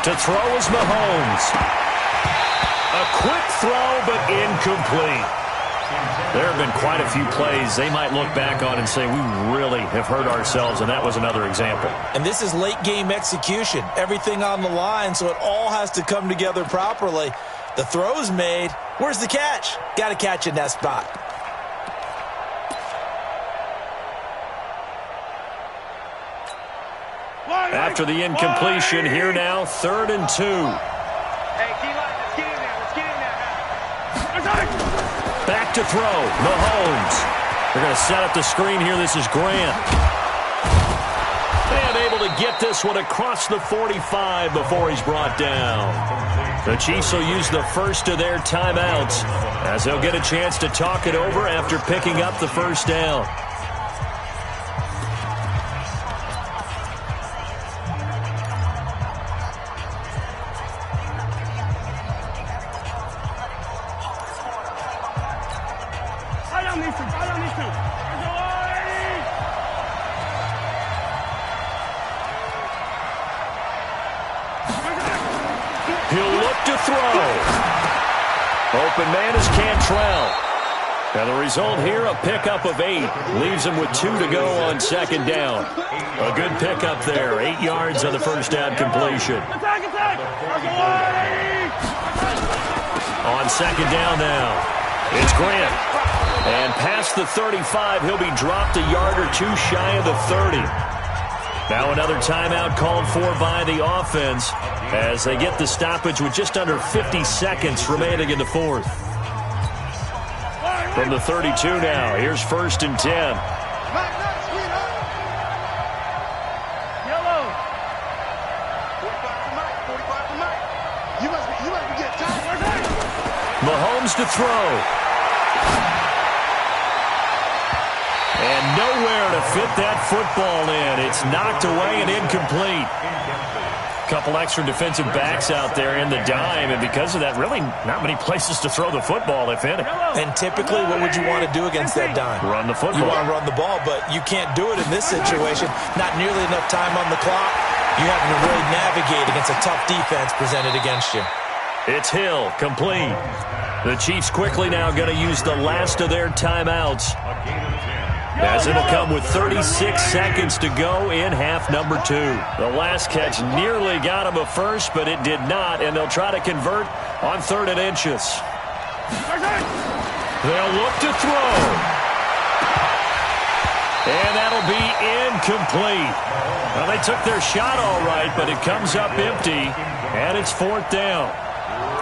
To throw is Mahomes. A quick throw, but incomplete. There have been quite a few plays they might look back on and say, we really have hurt ourselves, and that was another example. And this is late-game execution. Everything on the line, so it all has to come together properly. The throw's made. Where's the catch? Got to catch in that spot. After the incompletion, here now, 3rd and 2. Hey, D-line, let's get in there. Let's get in there now. Back to throw, Mahomes. They're going to set up the screen here. This is Grant. And able to get this one across the 45 before he's brought down. The Chiefs will use the first of their timeouts as they'll get a chance to talk it over after picking up the first down. He'll look to throw. Open man is Cantrell. And the result here, a pickup of 8. Leaves him with 2 to go on 2nd down. A good pickup there. 8 yards on the first down completion. On 2nd down now, it's Grant. And past the 35, he'll be dropped a yard or 2 shy of the 30. Now another timeout called for by the offense as they get the stoppage with just under 50 seconds remaining in the 4th. From the 32 now, here's 1st and 10. Yellow. 45 for Mike. 45 for Mike. You must be getting tired. Mahomes to throw. And nowhere to fit that football in. It's knocked away and incomplete. Couple extra defensive backs out there in the dime, and because of that, really not many places to throw the football, if any. And typically, what would you want to do against that dime? Run the football. You want to run the ball, but you can't do it in this situation. Not nearly enough time on the clock. You having to really navigate against a tough defense presented against you. It's Hill, complete. The Chiefs quickly now going to use the last of their timeouts, as it'll come with 36 seconds to go in half number 2. The last catch nearly got him a first, but it did not, and they'll try to convert on 3rd and inches. They'll look to throw. And that'll be incomplete. Well, they took their shot all right, but it comes up empty, and it's 4th down.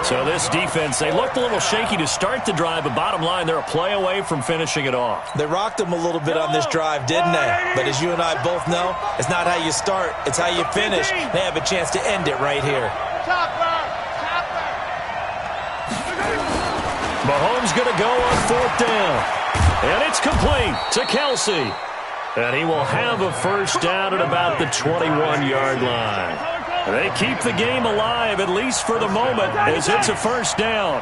So this defense, they looked a little shaky to start the drive, but bottom line, they're a play away from finishing it off. They rocked them a little bit on this drive, didn't they? But as you and I both know, it's not how you start, it's how you finish. They have a chance to end it right here. Mahomes going to go on 4th down. And it's complete to Kelsey. And he will have a first down at about the 21-yard line. They keep the game alive, at least for the moment, as it's a first down.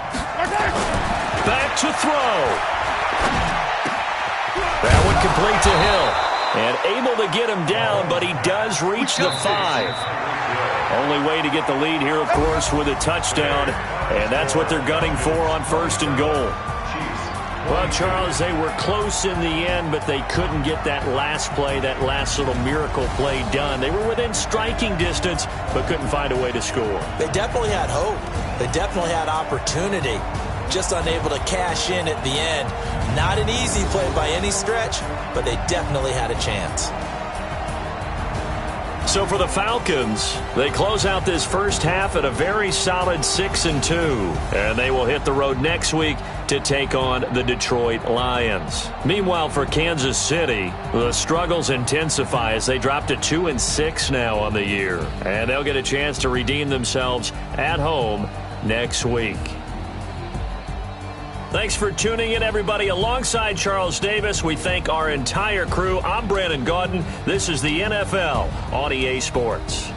Back to throw. That one complete to Hill. And able to get him down, but he does reach the 5. Only way to get the lead here, of course, with a touchdown. And that's what they're gunning for on 1st and goal. Well, Charles, they were close in the end, but they couldn't get that last play, that last little miracle play done. They were within striking distance, but couldn't find a way to score. They definitely had hope. They definitely had opportunity. Just unable to cash in at the end. Not an easy play by any stretch, but they definitely had a chance. So for the Falcons, they close out this first half at a very solid 6-2. And they will hit the road next week to take on the Detroit Lions. Meanwhile, for Kansas City, the struggles intensify as they drop to 2-6 now on the year. And they'll get a chance to redeem themselves at home next week. Thanks for tuning in, everybody. Alongside Charles Davis, we thank our entire crew. I'm Brandon Gaudin. This is the NFL on EA Sports.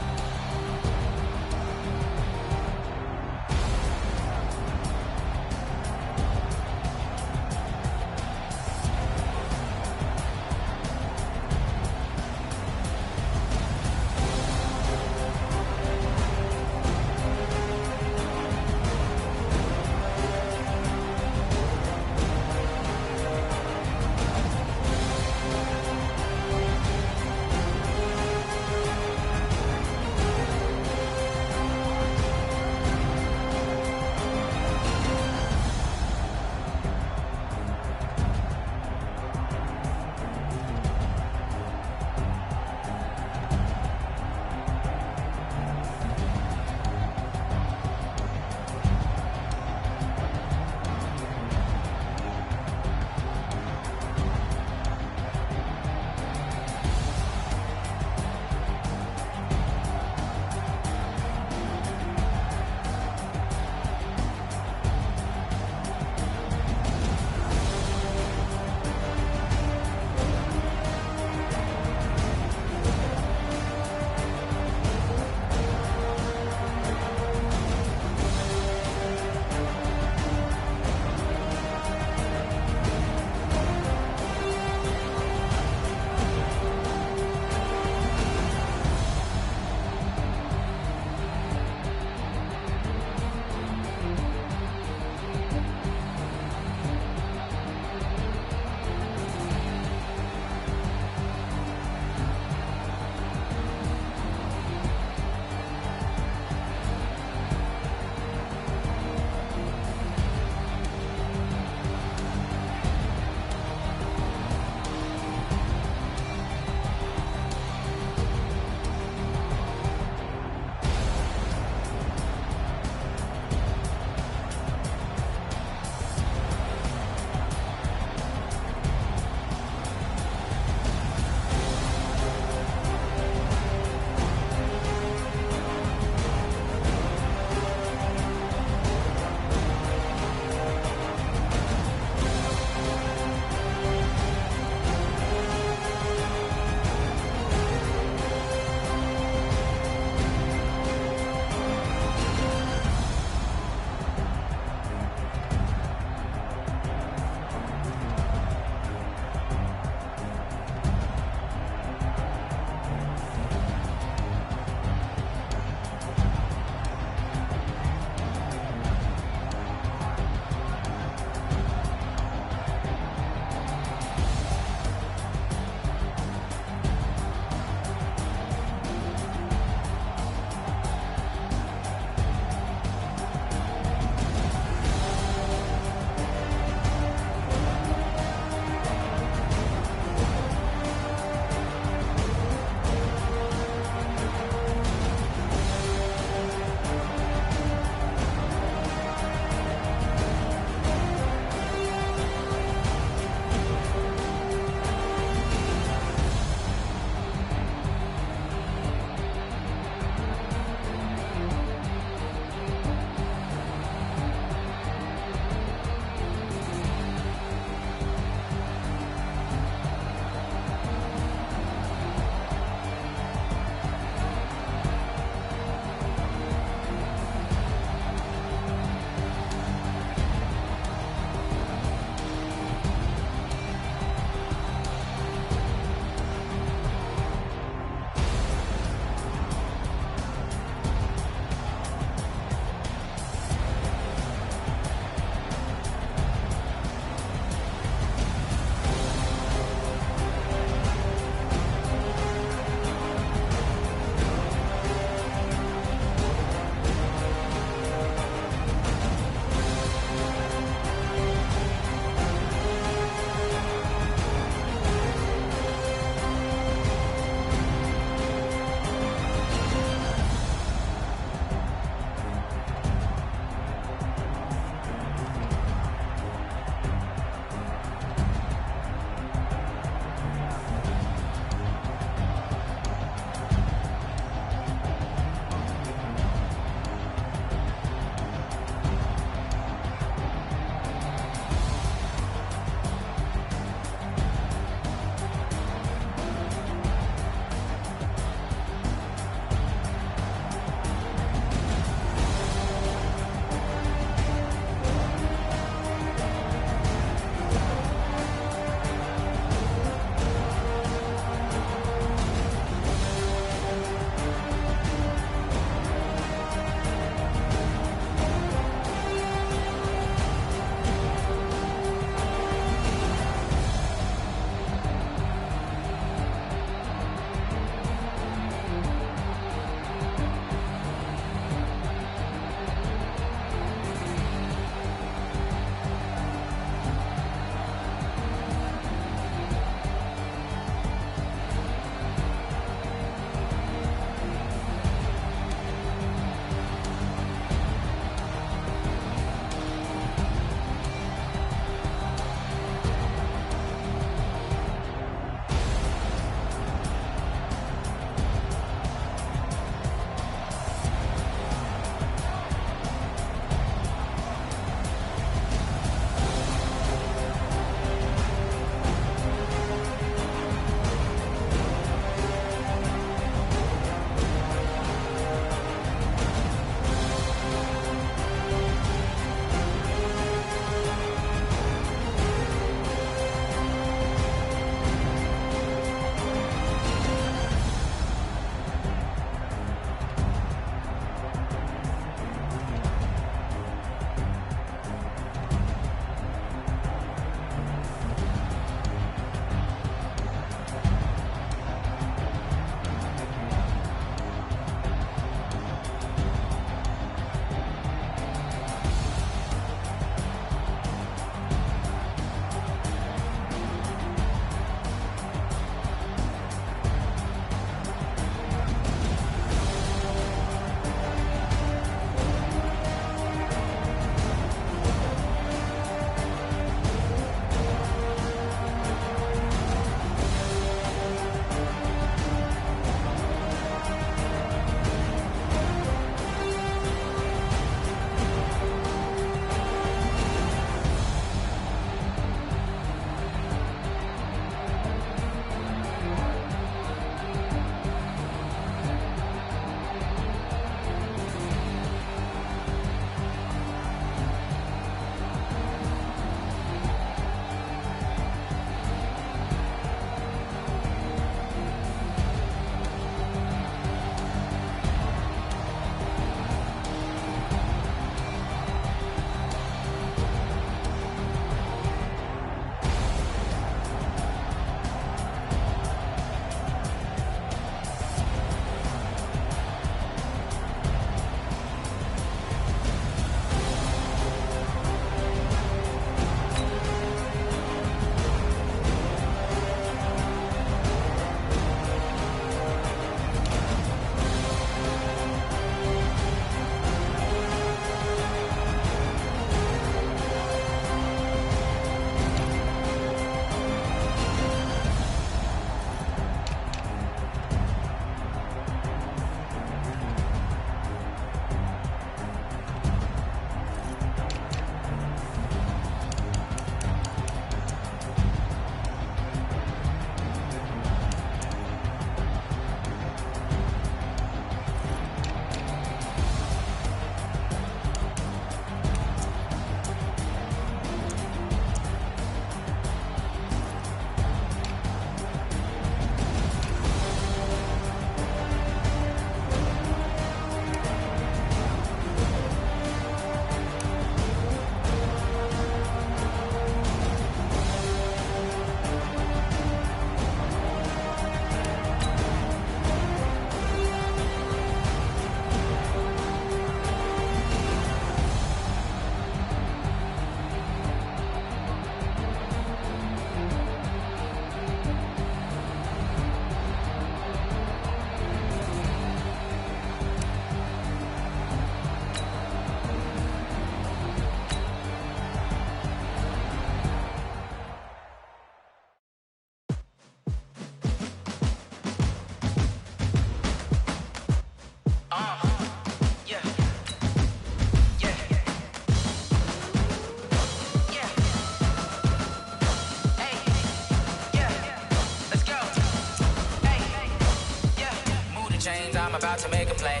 about to make a play.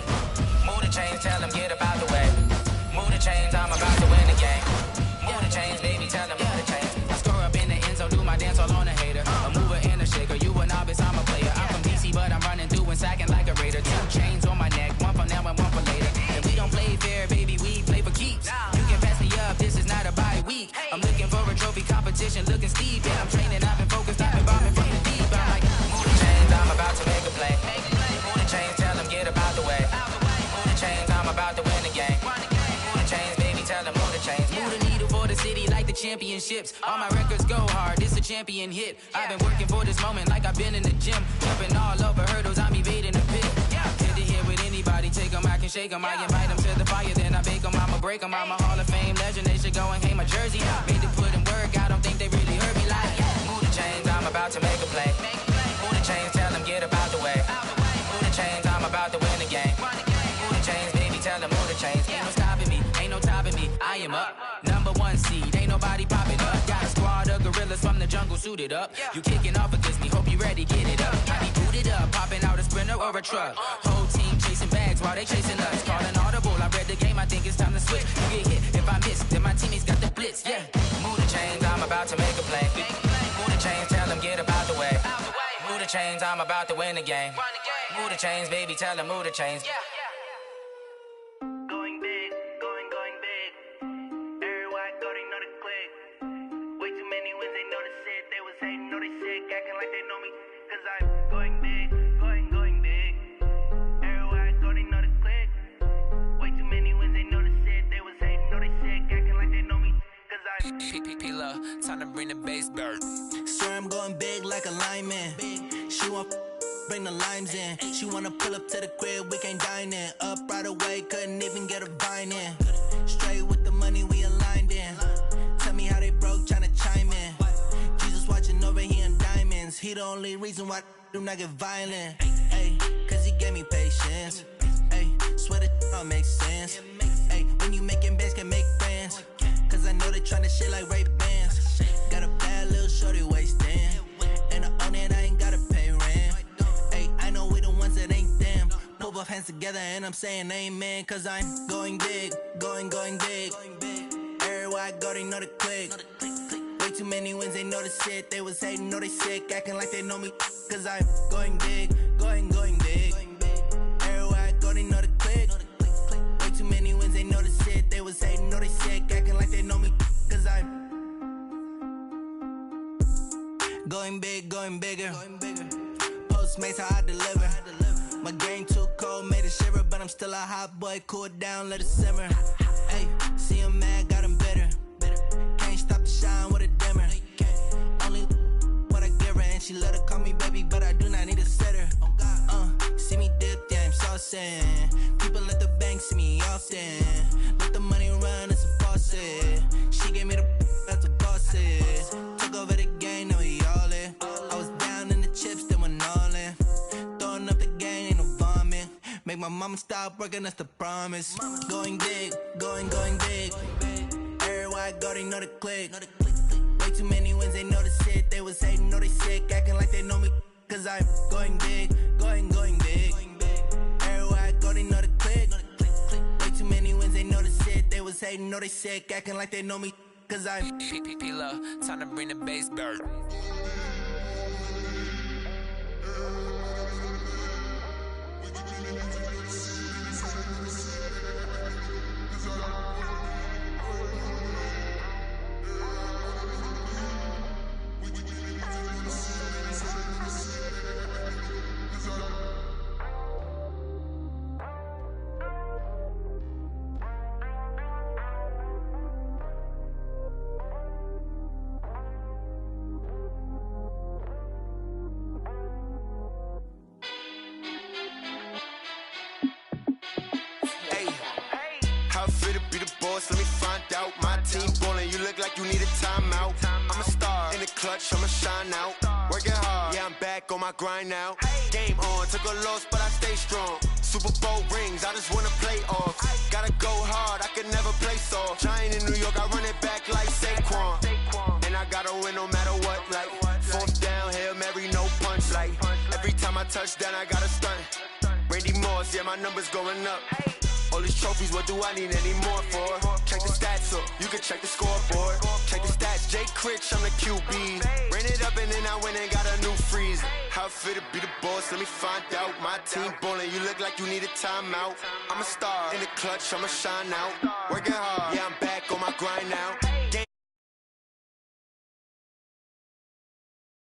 Move the chains, tell them get about the way. Move the chains, I'm about to win the game. Move the chains, baby, tell them move the chains. I score up in the end zone, do my dance all on a hater. A mover and a shaker, you a novice, I'm a player. I'm from DC, but I'm running through and sacking like a raider. 2 chains on my neck, one for now and one for later. And we don't play fair, baby, we play for keeps. You can pass me up, this is not a bye week. I'm looking for a trophy competition, looking steep. And I'm training, I've been focused, I've been bombing from the deep. I'm like, move the chains, I'm about to make a play. Move the chains, tell them get about the way. Move the chains, I'm about to win the game. Move the chains, baby, tell them move the chains. Move the needle for the city like the championships. All my records go hard, this a champion hit. I've been working for this moment like I've been in the gym. Jumping all over hurdles, I'm evading the pit. Head to head with anybody, take them, I can shake them. I invite them to the fire, then I bake them, I'ma break them. I'm a Hall of Fame legend, they should go and hang my jersey. Made to put in work, I don't think they really heard me like, move the chains, I'm about to make a play. Move the chains, tell them get about the way. Move the chains, I'm about to win the game. Move the chains, baby, tell them move the chains. Ain't no stopping me, ain't no topping me, I am up. Number 1 seed, ain't nobody popping up. Got a squad of gorillas from the jungle suited up. You kicking off against me, hope you ready, get it up. I be booted up, popping out a Sprinter or a truck. Whole team chasing bags while they chasing us. Calling audible, I read the game, I think it's time to switch. You get hit, if I miss, then my teammates got the blitz, yeah. Move the chains, I'm about to make a play. Move the chains, tell them get about the way. Move the chains, I'm about to win the game. Move the chains, baby, tell them move the chains. Going big, going big. Everywhere I go, they know the click. Way too many wins, they know the shit. They was hating, know they sick, acting like they know me. Cause I'm going big, going big. Everywhere I go, they know the click. Way too many wins, they know the shit. They was hating, know they sick, acting like they know me. Cause I'm P-P-P-Love, time to bring the bass bird. Swear I'm going big like a lineman. She want bring the limes in. She wanna pull up to the crib, we can't dine in. Up right away, couldn't even get a vine in. Straight with the money, we aligned in. Tell me how they broke, tryna chime in. Jesus watching over here in diamonds. He the only reason why I do not get violent. Ay, cause he gave me patience. Ay, swear that all makes sense. Ay, when you making bands, can make friends. Cause I know they tryna shit like Ray-Bans. Got a bad little shorty wasting. And I own it, I ain't gotta pay rent. Ay, I know we the ones that ain't them. Pull both hands together and I'm saying amen. Cause I'm going big, going big. Everywhere I go, they know the click. Way too many wins, they know the shit. They was hating, know they sick, acting like they know me. Cause I'm going big, going big. Everywhere I go, they know the click. Way too many wins, they know the shit. They was hating, know they sick, acting like they know me. Cause I'm going big, going bigger. Postmates, how I deliver. My game too cold, made it shiver. But I'm still a hot boy, cool it down, let it simmer. Hey, see him mad, got him bitter. Can't stop the shine with a dimmer. Only what I give her, and she let her call me baby, but I do not need a sitter. See me dip, yeah, I'm saucing. People at the bank see me often. Let the money run, it's a faucet. She gave me the that's a bosses. Took over the game, now we all in. I was down in the chips, then went all in. Throwing up the game, ain't no vomit. Make my mama stop working, that's the promise. Going big, going big. Everywhere I go, they know the click. Way too many wins, they know the shit. They was hating, know they sick, acting like they know me. Cause I'm going big, going big. Everywhere I go, they know the click. Way too many wins, they know the shit. They was hating, know they sick, acting like they know me. Cause I'm P-P-P-Love, time to bring the bass bird. Let me find out. My team ballin', you look like you need a timeout. I'm a star in the clutch, I'ma shine out. Working hard, yeah, I'm back on my grind now. Game on, took a loss, but I stay strong. Super Bowl rings, I just wanna play off. Gotta go hard, I can never play soft. Giant in New York, I run it back like Saquon. And I gotta win no matter what, like 4th down, Hail Mary, no punch. Like every time I touch down, I gotta stunt. Randy Moss, yeah, my number's going up. All these trophies, what do I need any more for? Check the stats up, you can check the scoreboard. Check the stats, Jay Critch, I'm the QB. Ran it up and then I went and got a new freezer. How it fit to be the boss, let me find out. My team ballin', you look like you need a timeout. I'm a star in the clutch, I'ma shine out. Working hard.